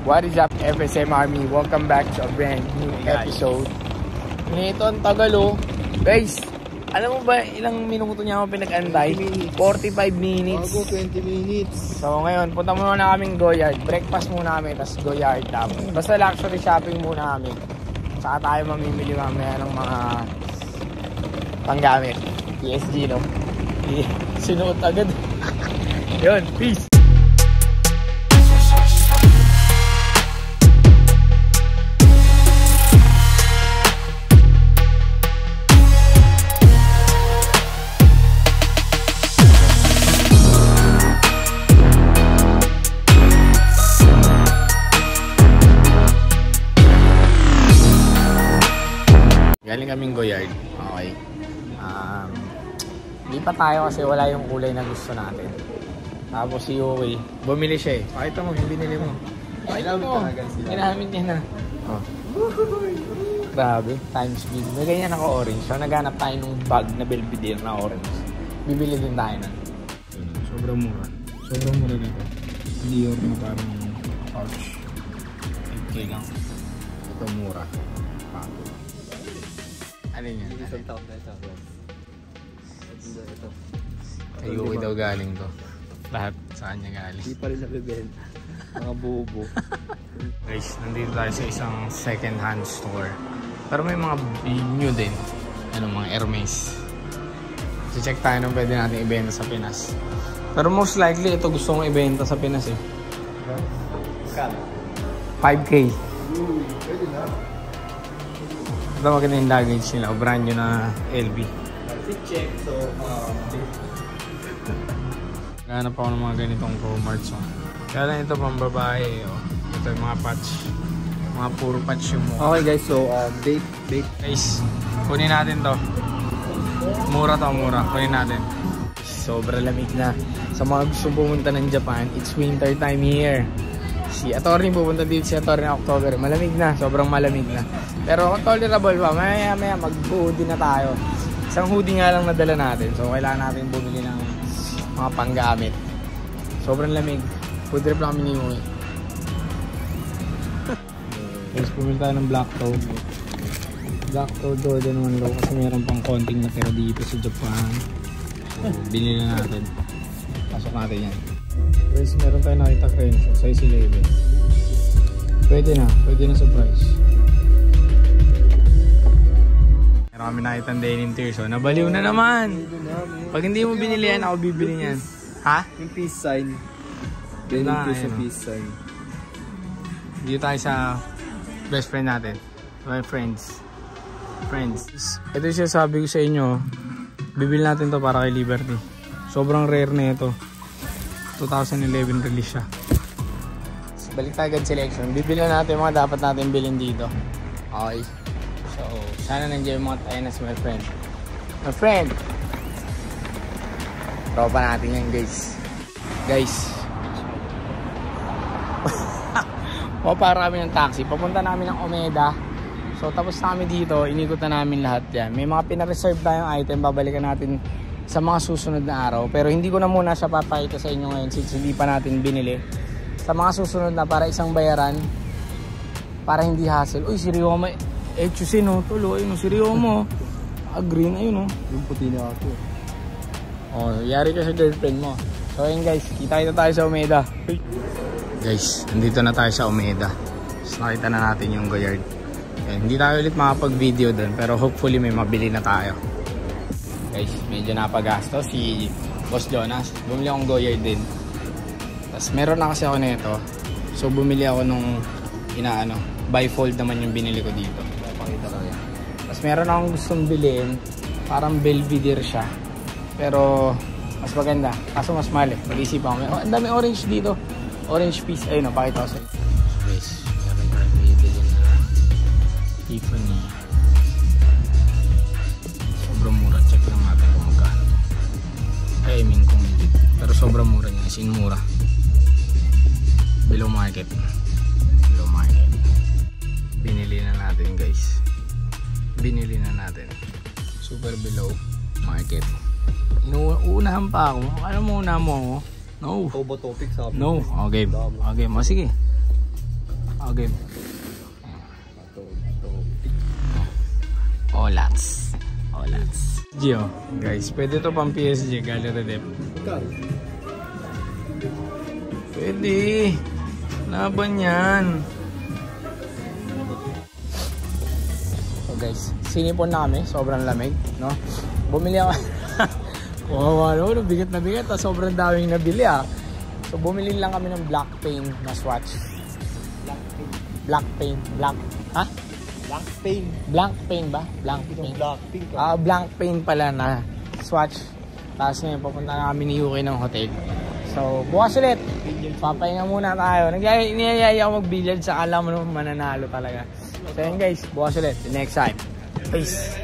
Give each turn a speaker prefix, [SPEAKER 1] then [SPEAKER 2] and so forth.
[SPEAKER 1] What is up, FSM Army? Welcome back to a brand new episode. Ito ang tagal oh. Guys, alam mo ba ilang minuto niya ako pinag-antay? 45 minutes.
[SPEAKER 2] Bago 20 minutes.
[SPEAKER 1] So ngayon, punta muna kaming Goyard. Breakfast muna kami, tapos Goyard tapos. Basta luxury shopping muna kami. Saka tayo mamimili mamaya ng mga panggamit. PSG, no? Sinuot agad. Yun, peace! Galing kaming Goyard. Okay. Hindi pa tayo kasi wala yung kulay na gusto natin. Tapos si Yowie, bumili siya eh. Pakita mo yung binili mo. Pakita mo. Ginamit niya na. Oh. Grabe. Times speed. May ganyan ako orange. So naghanap tayo ng bag na Belvedere na orange. Bibili din tayo na. Sobrang mura. Sobrang mura nito. Dior na parang pouch. 8K lang. Ito mura. Ano yun?
[SPEAKER 2] Isang taon na ito.
[SPEAKER 1] Kay Yowie daw galing to. Lahat sa kanya galing.
[SPEAKER 2] Hindi pa rin nabibenta. Mga bubo.
[SPEAKER 1] Guys, nandito tayo sa isang second hand store. Pero may mga new din. Ano, mga Hermes. So check tayo nung pwede natin ibenta sa Pinas. Pero most likely ito gusto kong ibenta sa Pinas eh.
[SPEAKER 2] Kano?
[SPEAKER 1] 5K.
[SPEAKER 2] Pwede na.
[SPEAKER 1] Ito maganda yung luggage nila. O brand new na LV.
[SPEAKER 2] Fit check. So,
[SPEAKER 1] Ganap ako ng mga ganitong Comarts. Oh. Kaya lang ito pang babae. Oh. Ito yung mga patch. Mga puro patch yung mukha.
[SPEAKER 2] okay guys, so date.
[SPEAKER 1] Guys, kunin natin to. Mura to, mura. Kunin natin. Sobra lamig na. Sa mga gusto pumunta ng Japan, it's winter time here. Si Atty. pupunta dito si Atty. October. Malamig na. Sobrang malamig na. Pero tolerable pa. Maya mag-hoodie na tayo. Isang hoodie nga lang nadala natin. So kailangan natin bumili ng mga panggamit. Sobrang lamig. Food trip lang kami ni Yowie. Guys, bumili tayo ng Black Toad. Black Toad Jordan 1 Low kasi meron pang konting natira dito sa Japan. So binili na natin. Pasok natin yan. Guys, meron tayo nakita crenshaw. Size 11. Pwede na sa price. Meron kami nakita ng denim tears. So nabaliw na naman. Pag hindi mo binili yan, ako bibili niyan. Ha?
[SPEAKER 2] Yung peace sign. Ganyan sa peace sign.
[SPEAKER 1] Dito tayo sa best friend natin. My friends. Ito yung sabi ko sa inyo. Bibili natin to para kay Liberty. Sobrang rare na ito. 2011 release siya. Balik tayo agad selection. Bibili natin mga dapat natin bilhin dito. Okay. So, sana nandiyan yung mga tayanas, my friend. My friend! Tropa natin yan, guys. Para kami ng taxi. Papunta namin ng Omeda. So, tapos na kami dito. Inikot na namin lahat yan. May mga pinareserve tayong item. Babalikan natin sa mga susunod na araw. Pero hindi ko na muna siya papakita sa inyo ngayon since hindi pa natin binili. Sa mga susunod na para isang bayaran. Para hindi hassle. Uy, si Ryoma. Echusin o. Tulo. Ayun o, si Ryoma. Green. Ayun o.
[SPEAKER 2] Yung puti na ako.
[SPEAKER 1] Oh, yari ka sa girlfriend mo. So ayun guys, kita tayo sa Omeda. Guys, nandito na tayo sa Omeda. So, nakita na natin yung Goyard. Hindi tayo ulit makapag-video doon, pero hopefully may mabili na tayo. Guys, medyo napagasto si Boss Jonas. Bumili akong Goyard din. Tapos meron na kasi ako nito. So bumili ako nung bifold naman yung binili ko dito. Pakita ko yan. Tapos meron akong gustong bilhin. Parang Belvedere siya. Pero mas maganda. Kaso mas mahal eh. Mag-isipan ko. Ang dami orange dito. Orange piece. Ayun, napakita ko sa inyo. Guys, meron tayo bibili na Tiffany. Sobrang mura. Check lang natin kung magkano. I mean kung hindi. Pero sobrang mura niya. As in mura. Below market. Binili na natin guys. Super below market. Inuunahan pa ako. Ano mo una mo ako? No.
[SPEAKER 2] Toba topic sabi.
[SPEAKER 1] No. Okay. Okay mo. Sige. game. Olats. Gio, guys, pwede to pang PSG, Gallery Dep. Pwede. Laban yan. So guys, sinipon na kami. Sobrang lamig, no? Bumili ako. Bigat na bigat. Sobrang daming nabili ah. So bumili lang kami ng black paint na swatch. Black paint. Blank paint ba? Blank paint. Blank paint pala na swatch. Tapos ngayon papunta namin ni Yuki ng hotel. So bukas ulit. Papahinga muna tayo. Niyayaya ako mag-billiard sa alam mo mananalo talaga. So yun guys, bukas ulit. Next time. Peace.